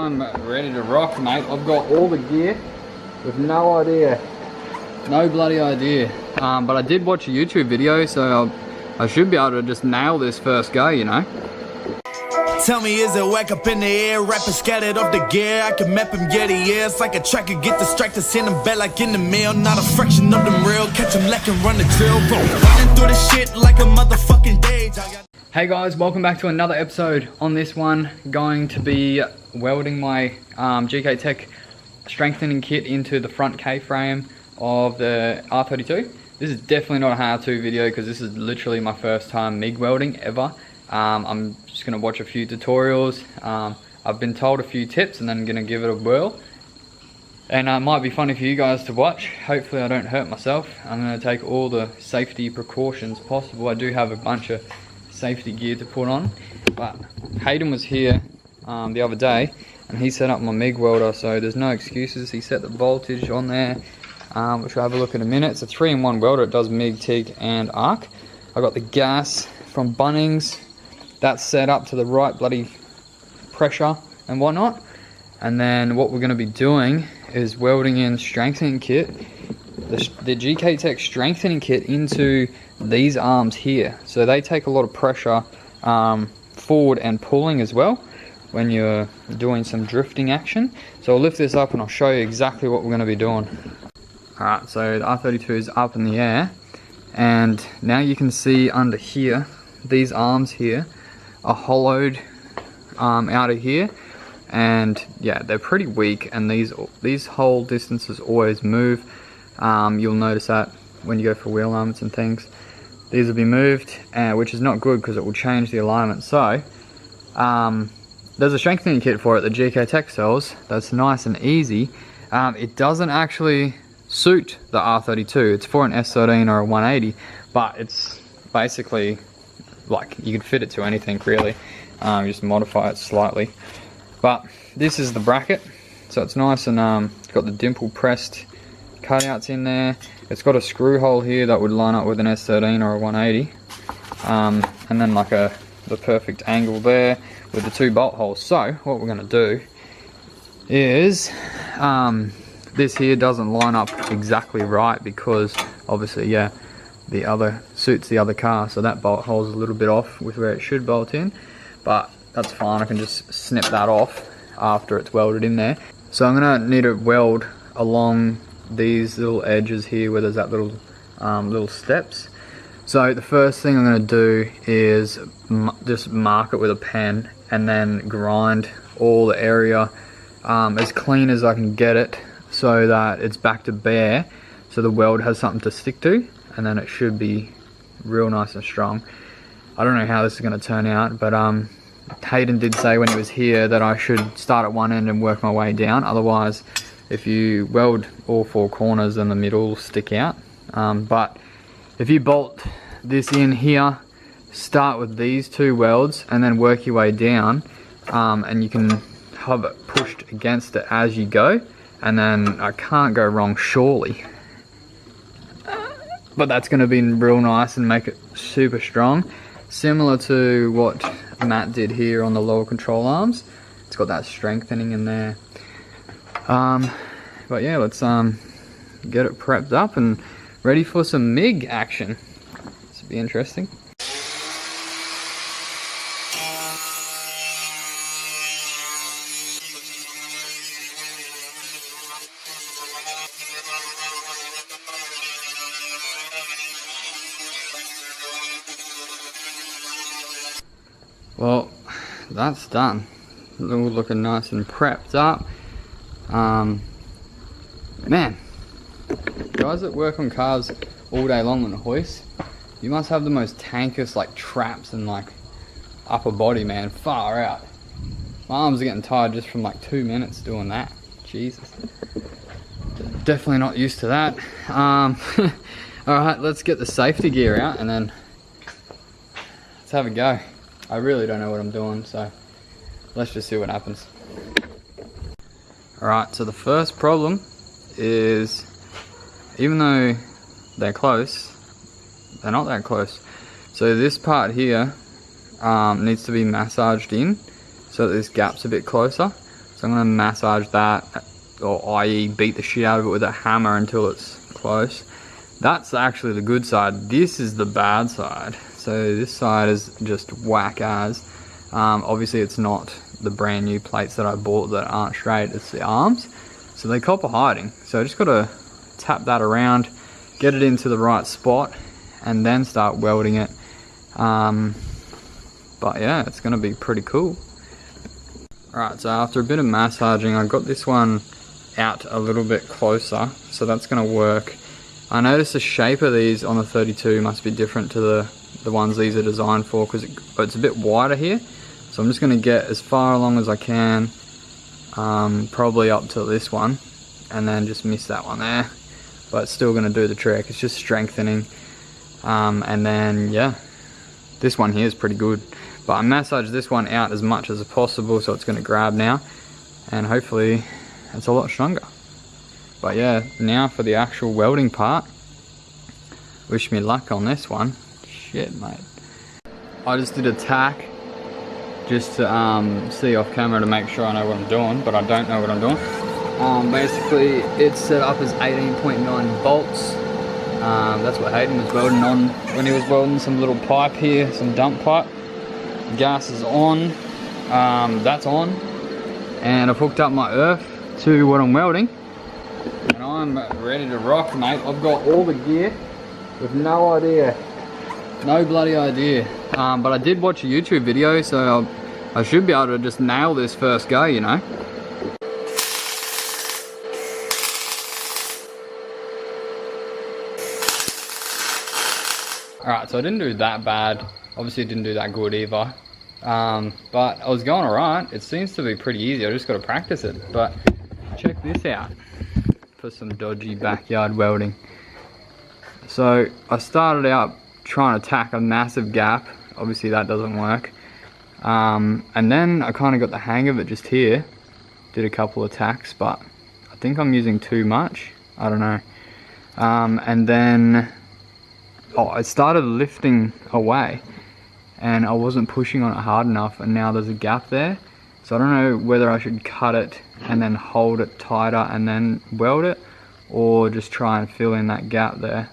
I'm ready to rock, mate. I've got all the gear with no idea. No bloody idea. But I did watch a YouTube video, so I should be able to just nail this first go, you know. Tell me, is it whack up in the air? Rappers scattered off the gear. I can map him, get the ears like a tracker. Get distracted, send him back like in the mail. Not a fraction of them real. Catch him lacking, run the drill. Running through the shit like a motherfucking day. Hey guys, welcome back to another episode. On this one, going to be welding my GkTech strengthening kit into the front K-frame of the R32. This is definitely not a how-to video because this is literally my first time MIG welding ever. I'm just going to watch a few tutorials. I've been told a few tips and then I'm going to give it a whirl. And it might be funny for you guys to watch. Hopefully I don't hurt myself. I'm going to take all the safety precautions possible. I do have a bunch of safety gear to put on. But Hayden was here the other day and he set up my MIG welder, so there's no excuses. He set the voltage on there, which we'll have a look in a minute. It's a 3-in-1 welder. It does MIG, TIG and arc. I got the gas from Bunnings. That's set up to the right bloody pressure and whatnot. And then what we're going to be doing is welding in strengthening kit, the GkTech strengthening kit into these arms here. So they take a lot of pressure forward and pulling as well when you're doing some drifting action. So I'll lift this up and I'll show you exactly what we're going to be doing. Alright, so the R32 is up in the air and now you can see under here, these arms here are hollowed out of here, and yeah, they're pretty weak, and these hole distances always move. You'll notice that when you go for wheel alignments and things. These will be moved, which is not good because it will change the alignment. So there's a strengthening kit for it that GkTech sells that's nice and easy. It doesn't actually suit the R32. It's for an S13 or a 180, but it's basically like you could fit it to anything really. You just modify it slightly. But this is the bracket, so it's nice and it's got the dimple pressed cutouts in there. It's got a screw hole here that would line up with an S13 or a 180, and then like the perfect angle there with the 2 bolt holes. So what we're going to do is this here doesn't line up exactly right because obviously, yeah, the other suits the other car, so that bolt hole's a little bit off with where it should bolt in, but that's fine. I can just snip that off after it's welded in there. So I'm gonna need to weld along these little edges here where there's that little steps. So the first thing I'm gonna do is just mark it with a pen and then grind all the area as clean as I can get it so that it's back to bare, so the weld has something to stick to, and then it should be real nice and strong. I don't know how this is going to turn out, but Hayden did say when he was here that I should start at one end and work my way down. Otherwise, if you weld all 4 corners, then the middle will stick out. But if you bolt this in here, start with these 2 welds and then work your way down, and you can have it pushed against it as you go, and then I can't go wrong surely. But that's going to be real nice and make it super strong, similar to what Matt did here on the lower control arms. It's got that strengthening in there. But yeah, let's get it prepped up and ready for some MIG action. This will be interesting. Well, that's done. All looking nice and prepped up. Man, guys that work on cars all day long on a hoist, you must have the most tankest like traps and like upper body, man. Far out. My arms are getting tired just from like 2 minutes doing that. Jesus. Definitely not used to that. Alright, let's get the safety gear out and then let's have a go. I really don't know what I'm doing, so let's just see what happens. Alright, so the first problem is, even though they're close, they're not that close. So this part here needs to be massaged in so that this gap's a bit closer. So I'm going to massage that, or i.e. beat the shit out of it with a hammer until it's close. That's actually the good side. This is the bad side. So this side is just whack as. Obviously it's not the brand new plates that I bought that aren't straight, it's the arms. So they copper hiding. So I just got to tap that around, get it into the right spot, and then start welding it. But yeah, it's going to be pretty cool. Alright, so after a bit of massaging, I got this one out a little bit closer, so that's going to work. I noticed the shape of these on the 32 must be different to the ones these are designed for, because it's a bit wider here. So I'm just going to get as far along as I can, probably up to this one, and then just miss that one there. But it's still going to do the trick. It's just strengthening. And then, yeah, this one here is pretty good. But I massaged this one out as much as possible, so it's going to grab now. And hopefully it's a lot stronger. But yeah, now for the actual welding part. Wish me luck on this one. Shit, mate. I just did a tack just to see off camera to make sure I know what I'm doing, but I don't know what I'm doing. Basically, it's set up as 18.9 volts. That's what Hayden was welding on when he was welding some little pipe here, some dump pipe. Gas is on, that's on, and I've hooked up my earth to what I'm welding, and I'm ready to rock, mate. I've got all the gear with no idea, no bloody idea, but I did watch a YouTube video, so I should be able to just nail this first go, you know. Alright, so I didn't do that bad. Obviously it didn't do that good either. But I was going alright. It seems to be pretty easy. I just got to practice it. But check this out for some dodgy backyard welding. So I started out trying to tack a massive gap. Obviously that doesn't work. And then I kind of got the hang of it just here. Did a couple of tacks, but I think I'm using too much. I don't know. And then I started lifting away and I wasn't pushing on it hard enough, and now there's a gap there. So I don't know whether I should cut it and then hold it tighter and then weld it, or just try and fill in that gap there.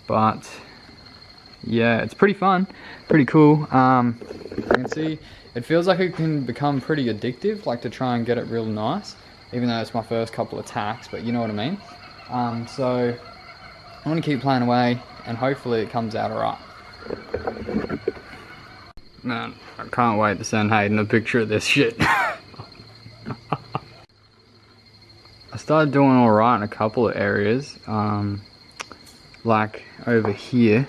But yeah, it's pretty fun, pretty cool. You can see it feels like it can become pretty addictive, like to try and get it real nice, even though it's my first couple of tacks, but you know what I mean. So I want to keep playing away and hopefully it comes out alright. Man, I can't wait to send Hayden a picture of this shit. I started doing alright in a couple of areas, like over here.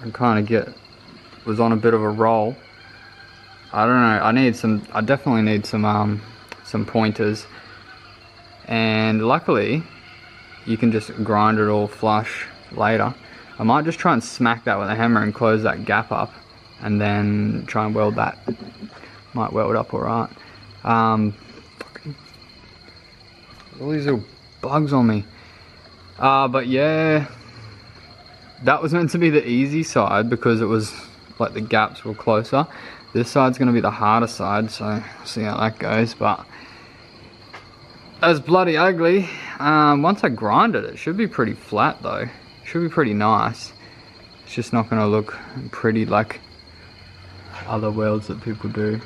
I kind of was on a bit of a roll. I don't know, I definitely need some pointers, and luckily you can just grind it all flush later. I might just try and smack that with a hammer and close that gap up, and then try and weld that. Might weld up alright. All these little bugs on me. But yeah, that was meant to be the easy side because it was like the gaps were closer. This side's going to be the harder side, so see how that goes. But that's bloody ugly. Once I grind it, it should be pretty flat though. Should be pretty nice. It's just not going to look pretty like other welds that people do.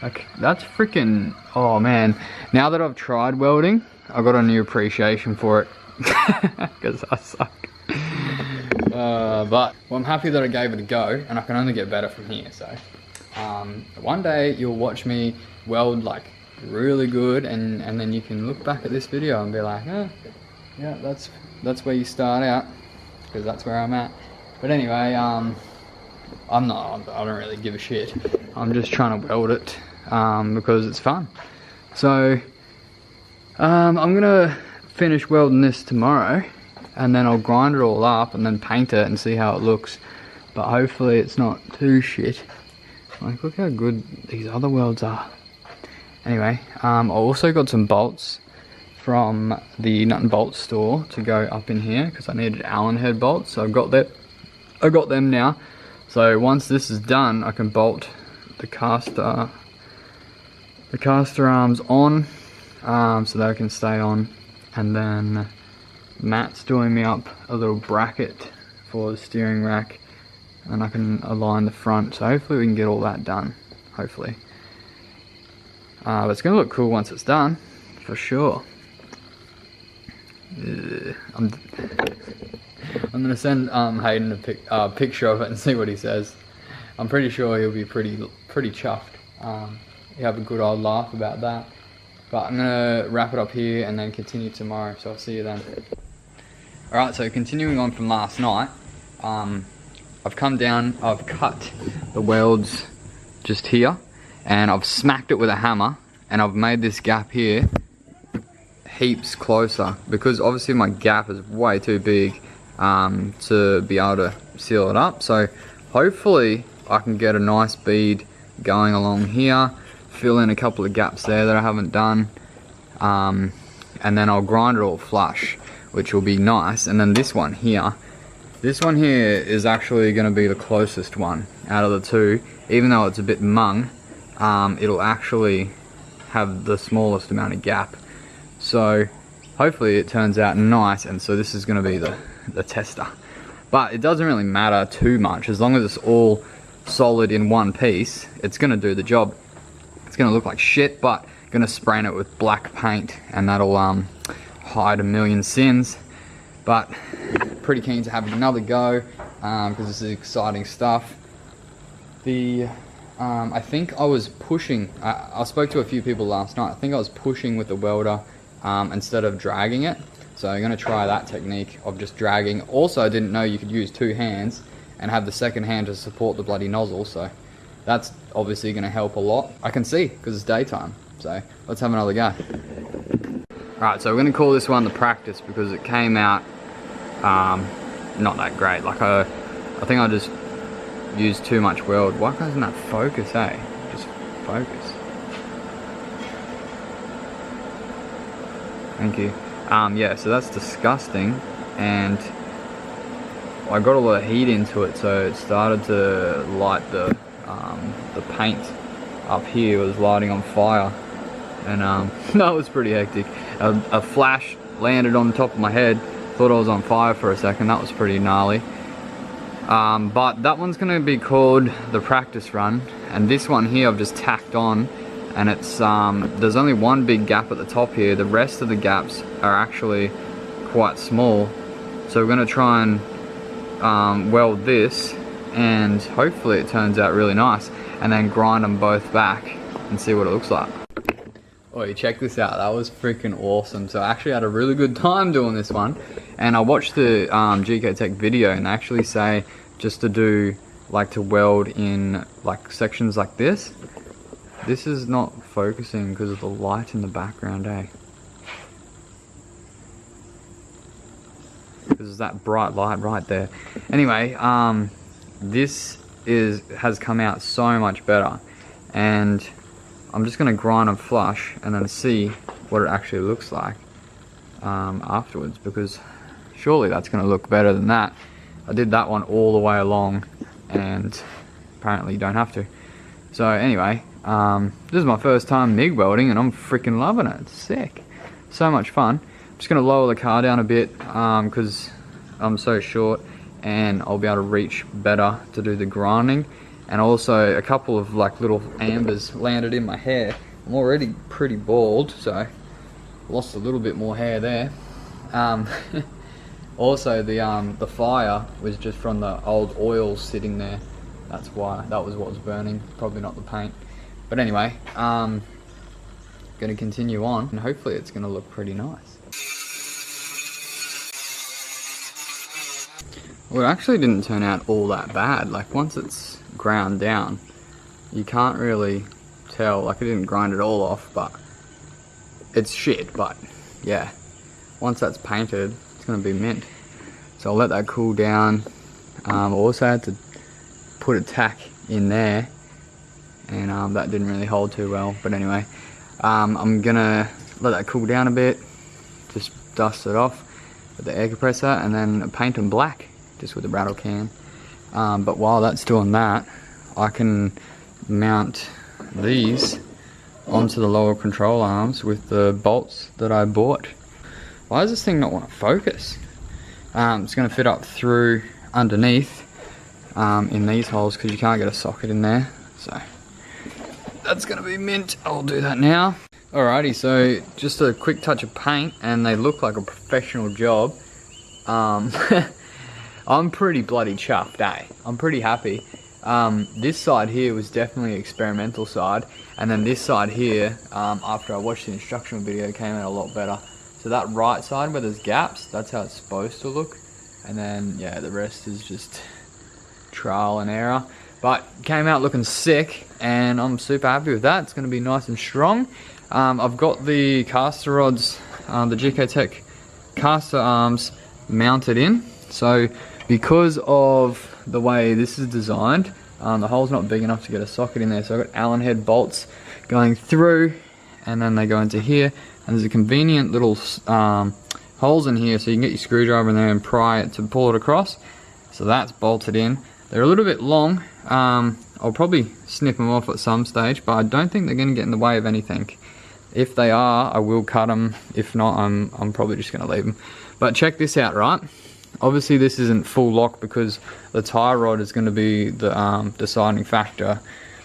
Like, that's freaking, oh man, now that I've tried welding, I've got a new appreciation for it, because I suck. But well, I'm happy that I gave it a go, and I can only get better from here. So one day you'll watch me weld like really good, and then you can look back at this video and be like, oh, yeah, that's where you start out, because that's where I'm at. But anyway, I don't really give a shit. I'm just trying to weld it because it's fun. So I'm gonna finish welding this tomorrow, and then I'll grind it all up and then paint it and see how it looks. But hopefully it's not too shit. Like, look how good these other welds are. Anyway, I also got some bolts from the nut and bolt store to go up in here because I needed Allen head bolts, so I got them now. So once this is done, I can bolt the caster the caster arms on, so they can stay on, and then Matt's doing me up a little bracket for the steering rack, and I can align the front, so hopefully we can get all that done, hopefully. But it's going to look cool once it's done, for sure. I'm going to send Hayden a picture of it and see what he says. I'm pretty sure he'll be pretty chuffed. He'll have a good old laugh about that. But I'm going to wrap it up here and then continue tomorrow, so I'll see you then. Alright, so continuing on from last night, I've come down, I've cut the welds just here, and I've smacked it with a hammer, and I've made this gap here heaps closer, because obviously my gap is way too big to be able to seal it up. So hopefully I can get a nice bead going along here, fill in a couple of gaps there that I haven't done, and then I'll grind it all flush, which will be nice. And then this one here is actually going to be the closest one out of the two. Even though it's a bit mung, it'll actually have the smallest amount of gap. So hopefully it turns out nice, and so this is going to be the tester. But it doesn't really matter too much, as long as it's all solid in one piece, it's going to do the job. It's going to look like shit, but I'm going to spray it with black paint, and that'll hide a million sins. But pretty keen to have another go, because this is exciting stuff. I think I was pushing, I spoke to a few people last night, I think I was pushing with the welder instead of dragging it. So I'm going to try that technique of just dragging. Also, I didn't know you could use two hands and have the second hand to support the bloody nozzle, so that's obviously going to help a lot. I can see, because it's daytime, so let's have another go. Alright, so we're going to call this one the practice, because it came out not that great. Like I think I just used too much weld. Why doesn't that focus, eh? Just focus. Thank you. Yeah, so that's disgusting, and I got a lot of heat into it, so it started to light the paint up here was lighting on fire, and that was pretty hectic. A flash landed on top of my head, thought I was on fire for a second. That was pretty gnarly. But that one's going to be called the practice run, and this one here I've just tacked on, and it's there's only one big gap at the top here. The rest of the gaps are actually quite small, so we're going to try and weld this, and hopefully it turns out really nice, and then grind them both back and see what it looks like. Oh, check this out, that was freaking awesome. So I actually had a really good time doing this one, and I watched the GkTech video, and they actually say just to do, like, to weld in like sections like this. This is not focusing because of the light in the background, eh? Because there's that bright light right there. Anyway, this has come out so much better, and I'm just going to grind them flush and then see what it actually looks like afterwards, because surely that's going to look better than that. I did that one all the way along, and apparently you don't have to. So anyway, this is my first time MIG welding, and I'm freaking loving it. It's sick. So much fun. I'm just going to lower the car down a bit because I'm so short, and I'll be able to reach better to do the grinding. And also a couple of like little ambers landed in my hair. I'm already pretty bald, so lost a little bit more hair there. Also the fire was just from the old oil sitting there. That's why, that was what was burning, probably not the paint. But anyway, gonna continue on, and hopefully it's gonna look pretty nice. Well, it actually didn't turn out all that bad. Like, once it's ground down, you can't really tell. Like, I didn't grind it all off, but it's shit. But yeah, once that's painted, it's gonna be mint. So I'll let that cool down. Also had to put a tack in there, and that didn't really hold too well. But anyway, I'm gonna let that cool down a bit, just dust it off with the air compressor, and then paint them black just with a rattle can. But while that's doing that, I can mount these onto the lower control arms with the bolts that I bought. Why does this thing not want to focus? It's going to fit up through underneath in these holes because you can't get a socket in there. So that's going to be mint. I'll do that now. Alrighty, so just a quick touch of paint and they look like a professional job. I'm pretty bloody chuffed, eh? I'm pretty happy. This side here was definitely experimental side, and then this side here, after I watched the instructional video, came out a lot better. So that right side where there's gaps, that's how it's supposed to look, and then yeah, the rest is just trial and error, but came out looking sick, and I'm super happy with that. It's going to be nice and strong. I've got the caster rods, the GkTech caster arms mounted in, so because of the way this is designed, the hole's not big enough to get a socket in there, so I've got Allen head bolts going through, and then they go into here, and there's a convenient little holes in here, so you can get your screwdriver in there and pry it to pull it across. So that's bolted in. They're a little bit long. I'll probably snip them off at some stage, but I don't think they're going to get in the way of anything. If they are, I will cut them. If not, I'm probably just going to leave them. But check this out, right? Obviously this isn't full lock because the tie rod is going to be the deciding factor,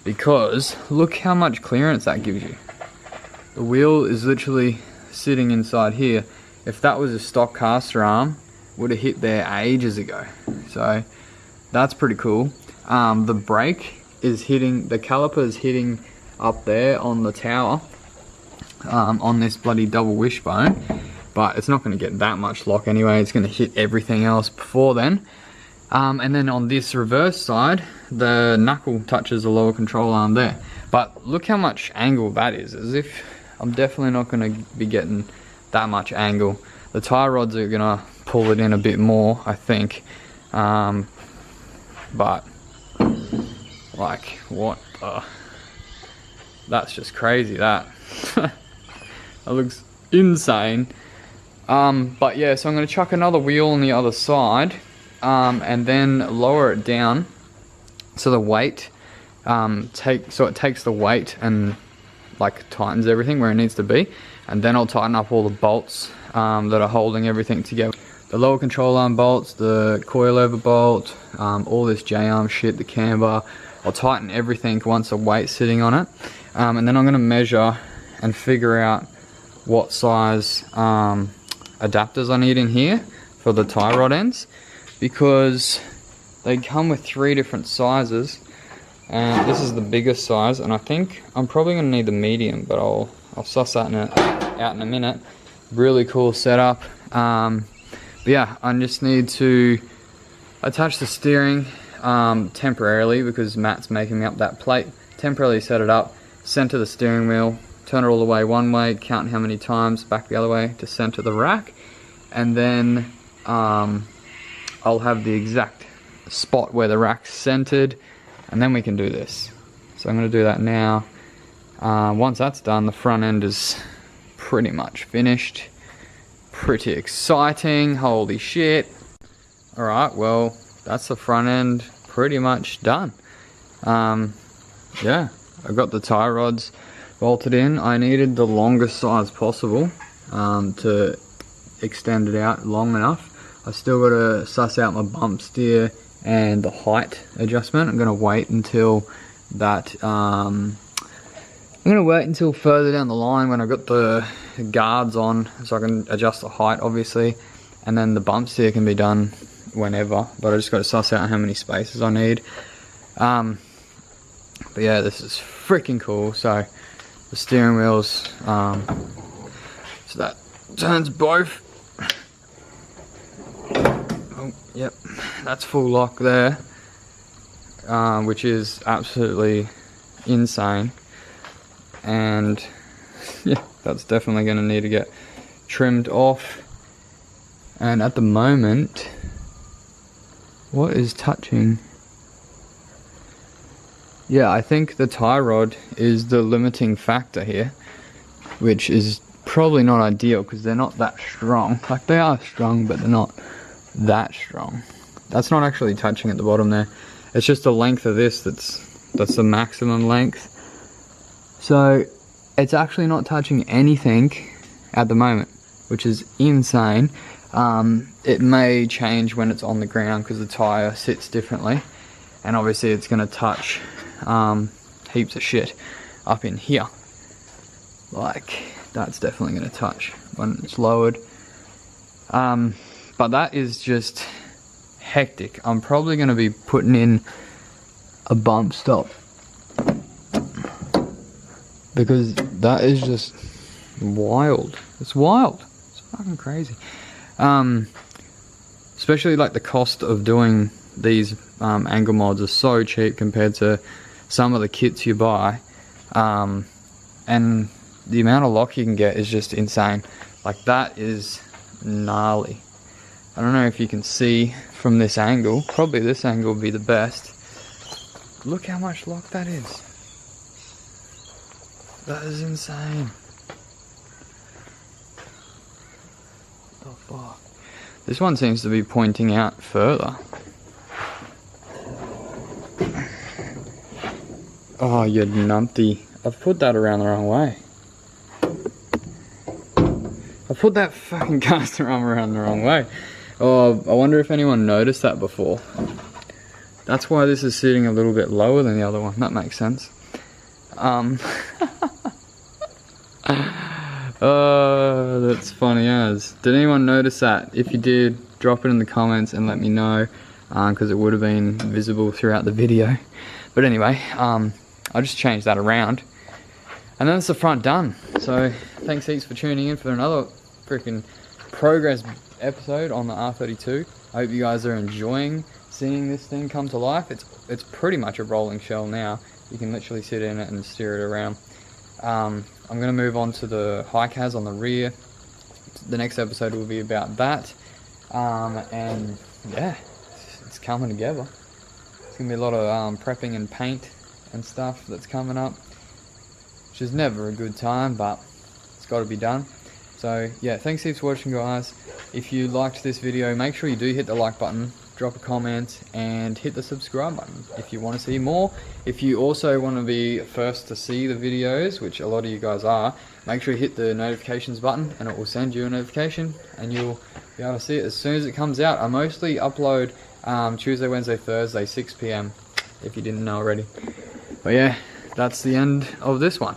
because look how much clearance that gives you. The wheel is literally sitting inside here. If that was a stock caster arm, would have hit there ages ago. So that's pretty cool. The brake is hitting, the caliper is hitting up there on the tower, on this bloody double wishbone. But it's not going to get that much lock anyway. It's going to hit everything else before then. And then on this reverse side, the knuckle touches the lower control arm there. But look how much angle that is, as if I'm definitely not going to be getting that much angle. The tie rods are going to pull it in a bit more, I think. But, like, what the... That's just crazy, that. That looks insane. But yeah, so I'm going to chuck another wheel on the other side, and then lower it down so the weight, so it takes the weight and like tightens everything where it needs to be, and then I'll tighten up all the bolts that are holding everything together. The lower control arm bolts, the coilover bolt, all this J-arm shit, the camber. I'll tighten everything once the weight's sitting on it, and then I'm going to measure and figure out what size adapters I need in here for the tie rod ends, because they come with 3 different sizes, and this is the biggest size, and I think I'm probably going to need the medium, but I'll suss that out in a minute. Really cool setup. But yeah, I just need to attach the steering temporarily, because Matt's making me up that plate. Temporarily set it up, center the steering wheel, turn it all the way one way, count how many times back the other way to center the rack, and then I'll have the exact spot where the rack's centered, and then we can do this. So I'm going to do that now. Once that's done, the front end is pretty much finished. Pretty exciting, holy shit. Alright, well, that's the front end pretty much done. Yeah, I've got the tie rods bolted in. I needed the longest size possible to extend it out long enough. I still got to suss out my bump steer and the height adjustment. I'm going to wait until that, I'm going to wait until further down the line when I've got the guards on, so I can adjust the height obviously, and then the bump steer can be done whenever, but I just got to suss out how many spaces I need. But yeah, this is freaking cool. So the steering wheels, so that turns both. Oh, yep, that's full lock there, which is absolutely insane. And yeah, that's definitely going to need to get trimmed off. And at the moment, what is touching? Yeah, I think the tie rod is the limiting factor here, which is probably not ideal because they're not that strong. Like, they are strong, but they're not that strong. That's not actually touching at the bottom there. It's just the length of this that's the maximum length. So it's actually not touching anything at the moment, which is insane. It may change when it's on the ground because the tire sits differently, and obviously it's going to touch heaps of shit up in here. Like, that's definitely going to touch when it's lowered. But that is just hectic. I'm probably going to be putting in a bump stop, because that is just wild. It's wild. It's fucking crazy. Especially like the cost of doing these angle mods are so cheap compared to some of the kits you buy, and the amount of lock you can get is just insane. Like, that is gnarly. I don't know if you can see from this angle. Probably this angle would be the best. Look how much lock that is. That is insane. What the fuck? This one seems to be pointing out further. Oh, you numpty. I've put that around the wrong way. I put that fucking caster arm around the wrong way. Oh, I wonder if anyone noticed that before. That's why this is sitting a little bit lower than the other one. That makes sense. That's funny as. Did anyone notice that? If you did, drop it in the comments and let me know, because it would have been visible throughout the video. But anyway, I just changed that around, and then it's the front done. So thanks heaps for tuning in for another freaking progress episode on the R32. I hope you guys are enjoying seeing this thing come to life. It's pretty much a rolling shell now. You can literally sit in it and steer it around. I'm going to move on to the high cas on the rear. The next episode will be about that. And yeah, it's coming together. It's going to be a lot of prepping and paint and stuff that's coming up, which is never a good time, but it's got to be done. So yeah, thanks heaps for watching, guys. If you liked this video, make sure you do hit the like button, drop a comment, and hit the subscribe button if you want to see more. If you also want to be first to see the videos, which a lot of you guys are, make sure you hit the notifications button and it will send you a notification and you'll be able to see it as soon as it comes out. I mostly upload Tuesday, Wednesday, Thursday, 6 PM, if you didn't know already. But yeah, that's the end of this one.